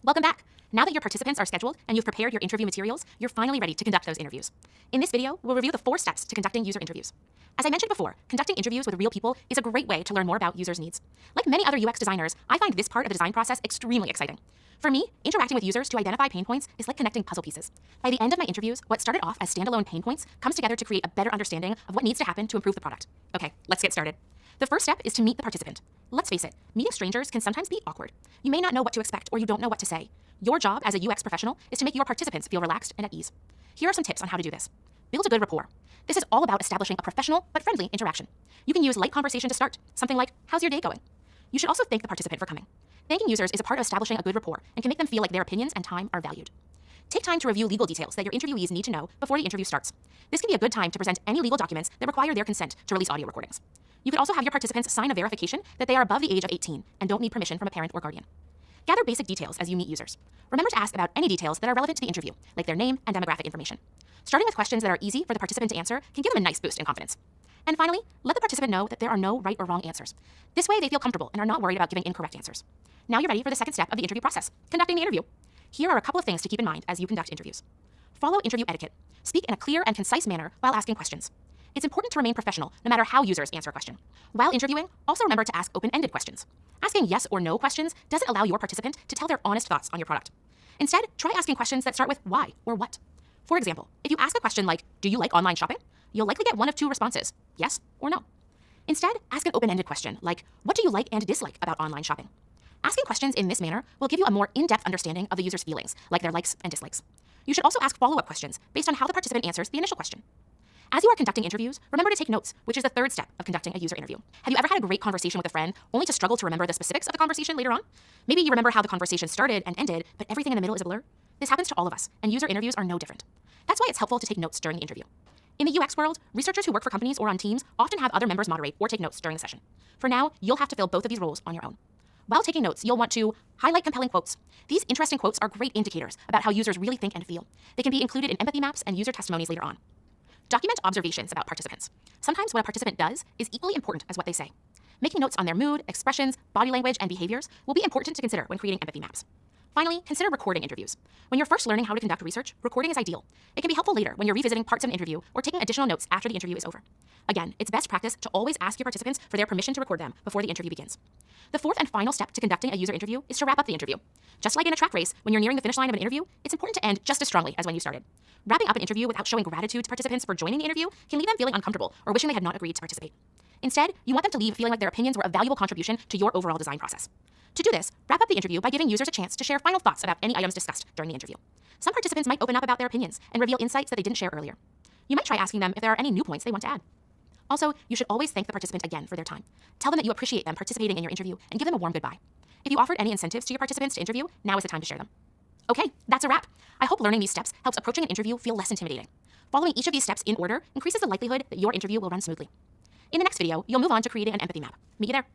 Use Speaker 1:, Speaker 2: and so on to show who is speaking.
Speaker 1: Welcome back. Now that your participants are scheduled and you've prepared your interview materials, you're finally ready to conduct those interviews. In this video, we'll review the 4 steps to conducting user interviews. As I mentioned before, conducting interviews with real people is a great way to learn more about users' needs. Like many other UX designers, I find this part of the design process extremely exciting. For me, interacting with users to identify pain points is like connecting puzzle pieces. By the end of my interviews, what started off as standalone pain points comes together to create a better understanding of what needs to happen to improve the product. Okay, let's get started. The first step is to meet the participant. Let's face it, meeting strangers can sometimes be awkward. You may not know what to expect or you don't know what to say. Your job as a UX professional is to make your participants feel relaxed and at ease. Here are some tips on how to do this. Build a good rapport. This is all about establishing a professional but friendly interaction. You can use light conversation to start, something like, "How's your day going?" You should also thank the participant for coming. Thanking users is a part of establishing a good rapport and can make them feel like their opinions and time are valued. Take time to review legal details that your interviewees need to know before the interview starts. This can be a good time to present any legal documents that require their consent to release audio recordings. You could also have your participants sign a verification that they are above the age of 18 and don't need permission from a parent or guardian. Gather basic details as you meet users. Remember to ask about any details that are relevant to the interview, like their name and demographic information. Starting with questions that are easy for the participant to answer can give them a nice boost in confidence. And finally, let the participant know that there are no right or wrong answers. This way they feel comfortable and are not worried about giving incorrect answers. Now you're ready for the second step of the interview process, conducting the interview. Here are a couple of things to keep in mind as you conduct interviews. Follow interview etiquette. Speak in a clear and concise manner while asking questions. It's important to remain professional no matter how users answer a question. While interviewing, also remember to ask open-ended questions. Asking yes or no questions doesn't allow your participant to tell their honest thoughts on your product. Instead, try asking questions that start with why or what. For example, if you ask a question like, "Do you like online shopping?" you'll likely get one of 2 responses, yes or no. Instead, ask an open-ended question like, "What do you like and dislike about online shopping?" Asking questions in this manner will give you a more in-depth understanding of the user's feelings, like their likes and dislikes. You should also ask follow-up questions based on how the participant answers the initial question. As you are conducting interviews, remember to take notes, which is the third step of conducting a user interview. Have you ever had a great conversation with a friend only to struggle to remember the specifics of the conversation later on? Maybe you remember how the conversation started and ended, but everything in the middle is a blur. This happens to all of us, and user interviews are no different. That's why it's helpful to take notes during the interview. In the UX world, researchers who work for companies or on teams often have other members moderate or take notes during the session. For now, you'll have to fill both of these roles on your own. While taking notes, you'll want to highlight compelling quotes. These interesting quotes are great indicators about how users really think and feel. They can be included in empathy maps and user testimonies later on. Document observations about participants. Sometimes what a participant does is equally important as what they say. Making notes on their mood, expressions, body language, and behaviors will be important to consider when creating empathy maps. Finally, consider recording interviews. When you're first learning how to conduct research, recording is ideal. It can be helpful later when you're revisiting parts of an interview or taking additional notes after the interview is over. Again, it's best practice to always ask your participants for their permission to record them before the interview begins. The fourth and final step to conducting a user interview is to wrap up the interview. Just like in a track race, when you're nearing the finish line of an interview, it's important to end just as strongly as when you started. Wrapping up an interview without showing gratitude to participants for joining the interview can leave them feeling uncomfortable or wishing they had not agreed to participate. Instead, you want them to leave feeling like their opinions were a valuable contribution to your overall design process. To do this, wrap up the interview by giving users a chance to share final thoughts about any items discussed during the interview. Some participants might open up about their opinions and reveal insights that they didn't share earlier. You might try asking them if there are any new points they want to add. Also, you should always thank the participant again for their time. Tell them that you appreciate them participating in your interview and give them a warm goodbye. If you offered any incentives to your participants to interview, now is the time to share them. Okay, that's a wrap. I hope learning these steps helps approaching an interview feel less intimidating. Following each of these steps in order increases the likelihood that your interview will run smoothly. In the next video, you'll move on to creating an empathy map. Meet you there.